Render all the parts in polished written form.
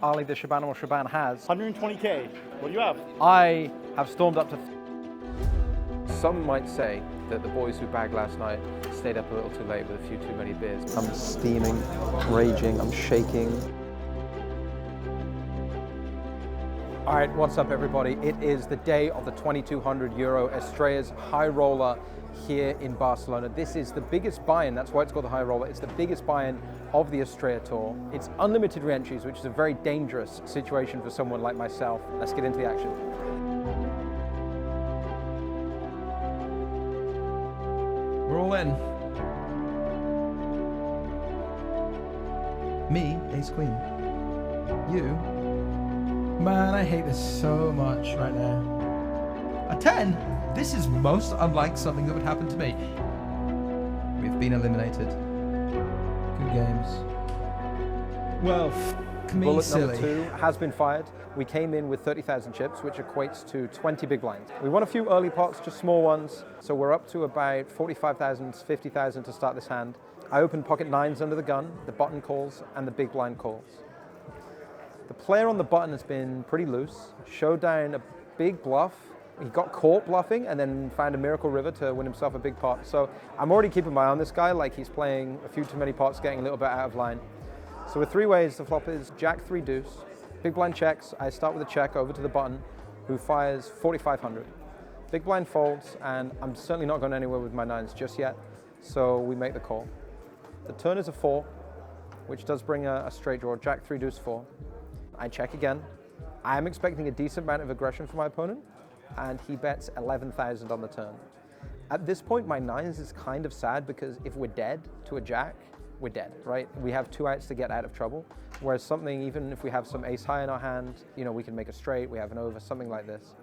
Ali the Shaban has 120K. What do you have? I have stormed up to. Some might say that the boys who bagged last night stayed up a little too late with a few too many beers. I'm steaming, raging, I'm shaking. All right, what's up everybody? It is the day of the 2200 euro Estrellas High Roller here in Barcelona. This is the biggest buy-in, that's why it's called the High Roller. It's the biggest buy-in of the Estrella Tour. It's unlimited re-entries, which is a very dangerous situation for someone like myself. Let's get into the action. We're all in. Me, ace queen. You. Man, I hate this so much right now. A 10? This is most unlike something that would happen to me. We've been eliminated. Good games. Well, me Bullet silly. number 2 has been fired. We came in with 30,000 chips, which equates to 20 big blinds. We won a few early pots, just small ones, so we're up to about 45,000, 50,000 to start this hand. I opened pocket nines under the gun, the button calls, and the big blind calls. The player on the button has been pretty loose, showed down a big bluff. He got caught bluffing and then found a miracle river to win himself a big pot. So I'm already keeping my eye on this guy, like he's playing a few too many pots, getting a little bit out of line. So with 3 ways, the flop is Jack 3 deuce. Big blind checks, I start with a check over to the button, who fires 4,500. Big blind folds, and I'm certainly not going anywhere with my nines just yet, so we make the call. The turn is a 4, which does bring a straight draw, Jack 3 deuce 4. I check again. I am expecting a decent amount of aggression from my opponent, and he bets 11,000 on the turn. At this point, my nines is kind of sad because if we're dead to a jack, we're dead, right? We have 2 outs to get out of trouble. Whereas something, even if we have some ace high in our hand, you know, we can make a straight, we have an over, something like this.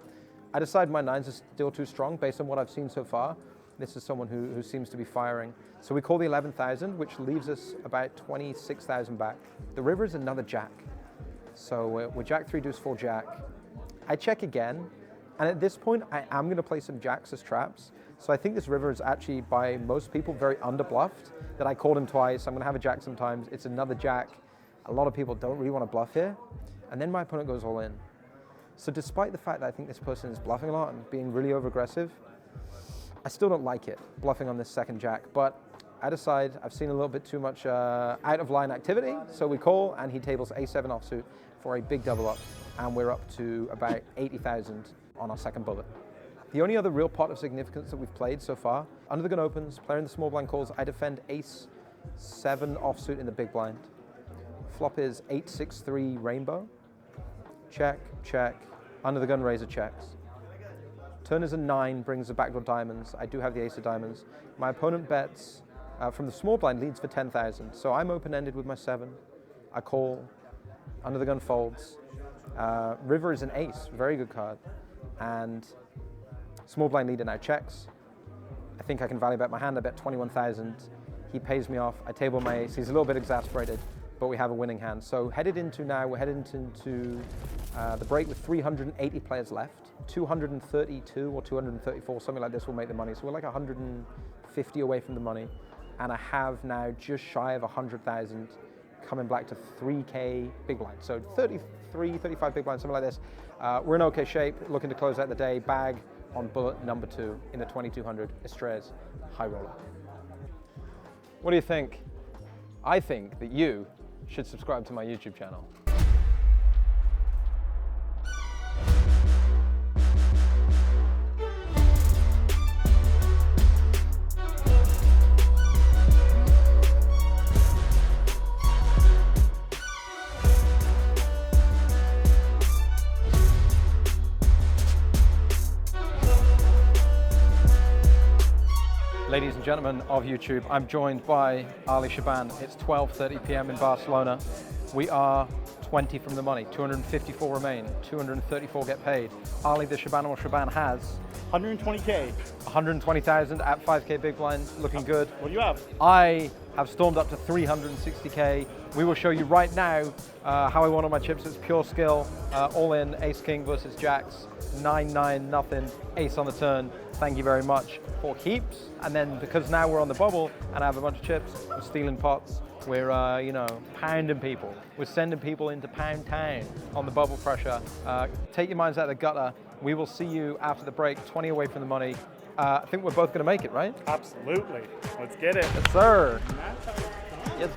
I decide my nines are still too strong based on what I've seen so far. This is someone who seems to be firing. So we call the 11,000, which leaves us about 26,000 back. The river is another jack. So we're Jack 3 deuce 4 Jack. I check again, and at this point I am going to play some jacks as traps. So I think this river is actually, by most people, very underbluffed. That I called him twice. I'm going to have a jack sometimes. It's another jack. A lot of people don't really want to bluff here, and then my opponent goes all in. So despite the fact that I think this person is bluffing a lot and being really over aggressive, I still don't like it bluffing on this second jack. But I decide I've seen a little bit too much out of line activity, so we call, and he tables a7 offsuit for a big double up, and we're up to about 80,000 on our second bullet. The only other real pot of significance that we've played so far, under the gun opens, player in the small blind calls, I defend ace7 offsuit in the big blind. Flop is 8-6-3 rainbow. Check, check, under the gun razor checks. Turn is a 9, brings the backdoor diamonds. I do have the ace of diamonds. My opponent bets from the small blind, leads for 10,000. So I'm open-ended with my 7. I call, under the gun folds. River is an ace, very good card. And small blind leader now checks. I think I can value bet my hand, I bet 21,000. He pays me off, I table my ace. He's a little bit exasperated, but we have a winning hand. So we're headed into the break with 380 players left. 232 or 234, something like this will make the money. So we're like 150 away from the money. And I have now just shy of 100,000 coming back to 3K big blind. So 33, 35 big blind, something like this. We're in okay shape, looking to close out the day. Bag on bullet number 2 in the 2200 Estrellas High Roller. What do you think? I think that you should subscribe to my YouTube channel. Ladies and gentlemen of YouTube, I'm joined by Ali Shaban. It's 12:30 p.m. in Barcelona. We are 20 from the money, 254 remain, 234 get paid. Ali the Shaban has 120K. 120,000 at 5K big blind, looking good. What do you have? I have stormed up to 360K. We will show you right now how I won on my chips. It's pure skill, all in, ace king versus jacks, 9-9, nothing, ace on the turn. Thank you very much for keeps. And then because now we're on the bubble and I have a bunch of chips, I'm stealing pots, We're, you know, pounding people. We're sending people into Pound Town on the bubble pressure. Take your minds out of the gutter. We will see you after the break, 20 away from the money. I think we're both going to make it, right? Absolutely. Let's get it. Yes, sir. Yes.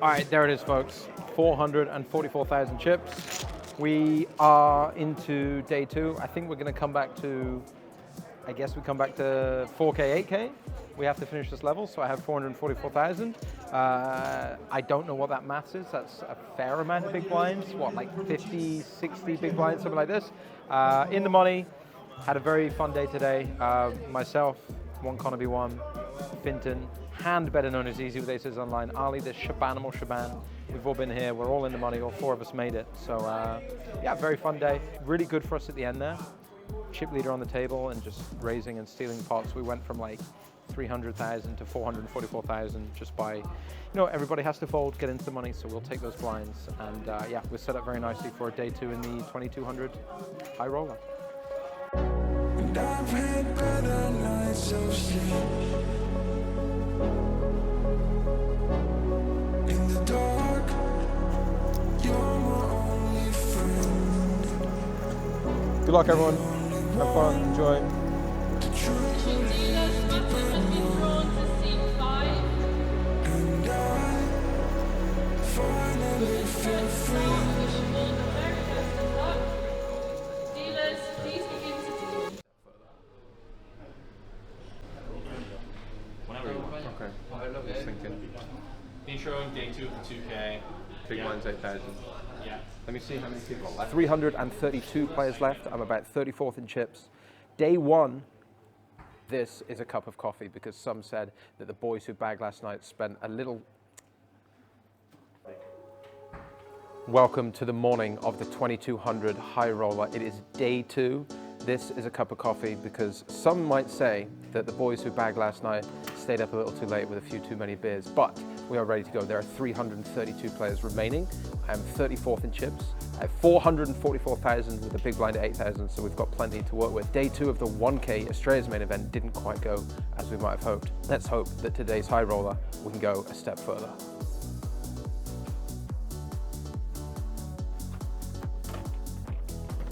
All right, there it is, folks. 444,000 chips. We are into day 2. I think we're going to come back to, I guess we come back to 4K, 8K. We have to finish this level, so I have 444,000. I don't know what that maths is. That's a fair amount of big blinds. What, like 50, 60 big blinds, something like this. In the money. Had a very fun day today. Myself, one Connorby won, Finton, hand better known as Easy with Aces Online, Ali, the Shabanimal Shaban. We've all been here, we're all in the money, all 4 of us made it. So yeah, very fun day. Really good for us at the end there. Chip leader on the table and just raising and stealing pots. We went from like 300,000 to 444,000 just by, you know, everybody has to fold, get into the money, so we'll take those blinds. And yeah, we're set up very nicely for day 2 in the 2200 high roller. And I've had better nights of sleep. In the dark, you're my only friend. Good luck, everyone. Have fun, enjoy. The truth and I finally feel free. Okay. Just thinking. Introing day 2 for 2K. Big blinds 8,000. Yeah. Let me see how many people are left. 332 players left. I'm about 34th in chips. Day 1, this is a cup of coffee because some said that the boys who bagged last night spent a little... Welcome to the morning of the 2200 high roller. It is day 2. This is a cup of coffee because some might say that the boys who bagged last night stayed up a little too late with a few too many beers, but we are ready to go. There are 332 players remaining. I am 34th in chips. I have 444,000 with a big blind at 8,000, so we've got plenty to work with. Day 2 of the 1K Estrellas main event didn't quite go as we might have hoped. Let's hope that today's high roller we can go a step further.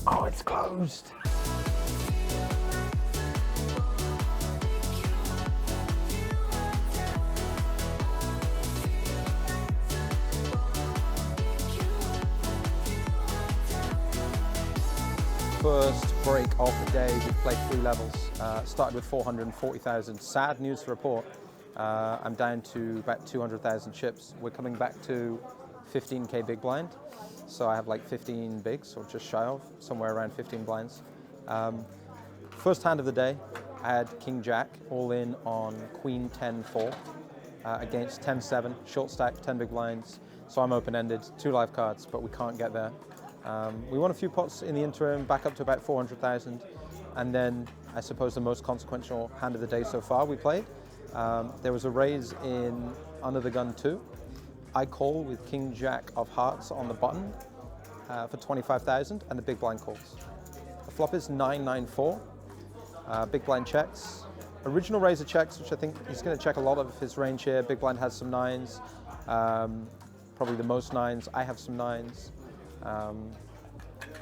Oh, it's closed. First break of the day, we've played 3 levels. Started with 440,000. Sad news to report. I'm down to about 200,000 chips. We're coming back to 15K big blind. So I have like 15 bigs, or just shy of, somewhere around 15 blinds. First hand of the day, I had King Jack all in on Queen 10-4 against 10-7, short stack, 10 big blinds. So I'm open-ended, 2 live cards, but we can't get there. We won a few pots in the interim, back up to about 400,000. And then I suppose the most consequential hand of the day so far we played. There was a raise in Under the Gun 2. I call with King Jack of hearts on the button for 25,000 and the big blind calls. The flop is 9-9-4. Big blind checks. Original raiser checks, which I think he's going to check a lot of his range here. Big blind has some 9s, probably the most 9s. I have some 9s.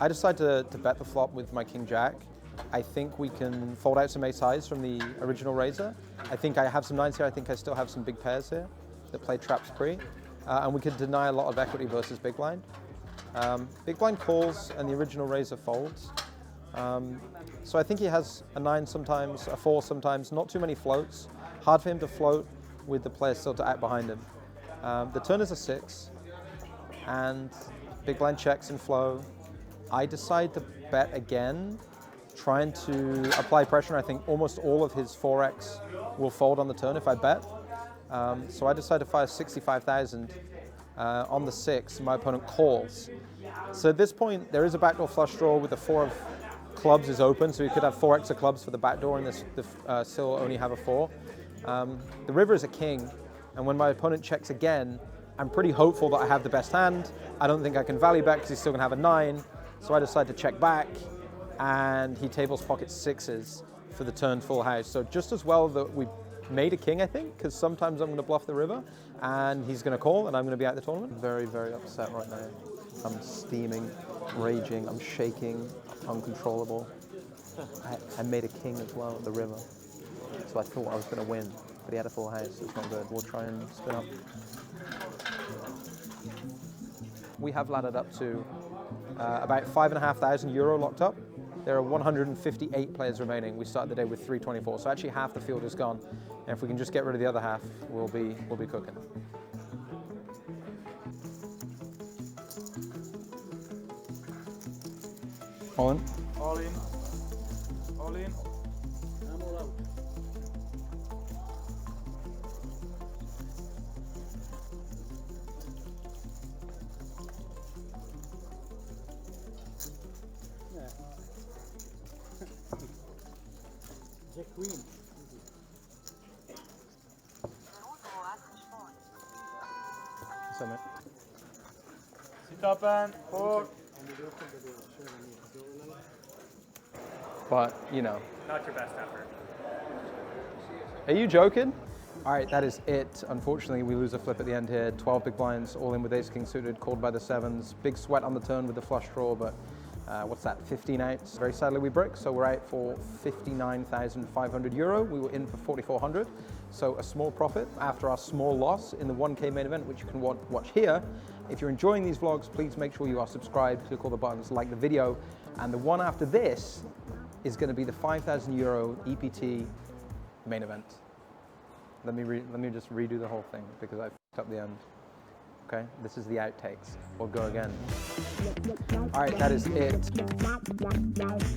I decided to bet the flop with my King Jack. I think we can fold out some ace highs from the original raiser. I think I have some 9s here. I think I still have some big pairs here that play traps pre. And we could deny a lot of equity versus big blind. Big blind calls and the original raiser folds. So I think he has a 9 sometimes, a 4 sometimes, not too many floats. Hard for him to float with the player still to act behind him. The turn is a 6. and big blind checks and flow. I decide to bet again, trying to apply pressure. I think almost all of his 4x will fold on the turn if I bet. So I decide to fire 65,000 on the 6. My opponent calls. So at this point, there is a backdoor flush draw with the 4 of clubs is open, so you could have 4x of clubs for the backdoor, and the still only have a 4. The river is a king, and when my opponent checks again, I'm pretty hopeful that I have the best hand. I don't think I can value bet because he's still going to have a 9, so I decide to check back, and he tables pocket 6s for the turn full house. So just as well that we made a king, I think, because sometimes I'm going to bluff the river, and he's going to call, and I'm going to be out the tournament. Very, very upset right now. I'm steaming, raging, I'm shaking, uncontrollable. I made a king as well at the river, so I thought I was going to win, but he had a full house, so it's not good. We'll try and spin up. We have laddered up to about €5,500 locked up. There are 158 players remaining. We started the day with 324, so actually half the field is gone. And if we can just get rid of the other half, we'll be cooking. All in. All in. All in. I'm all out. Yeah. Jack Queen. So, mate. Sit up and four. But, you know. Not your best effort. Are you joking? All right, that is it. Unfortunately, we lose a flip at the end here. 12 big blinds, all in with ace king suited, called by the 7s. Big sweat on the turn with the flush draw, but what's that, 15 outs? Very sadly, we brick, so we're out for €59,500. We were in for 4,400, so a small profit after our small loss in the 1K main event, which you can watch here. If you're enjoying these vlogs, please make sure you are subscribed, click all the buttons, like the video, and the one after this is going to be the €5,000 EPT main event. Let me just redo the whole thing because I fucked up the end. Okay, this is the outtakes. We'll go again. All right, that is it.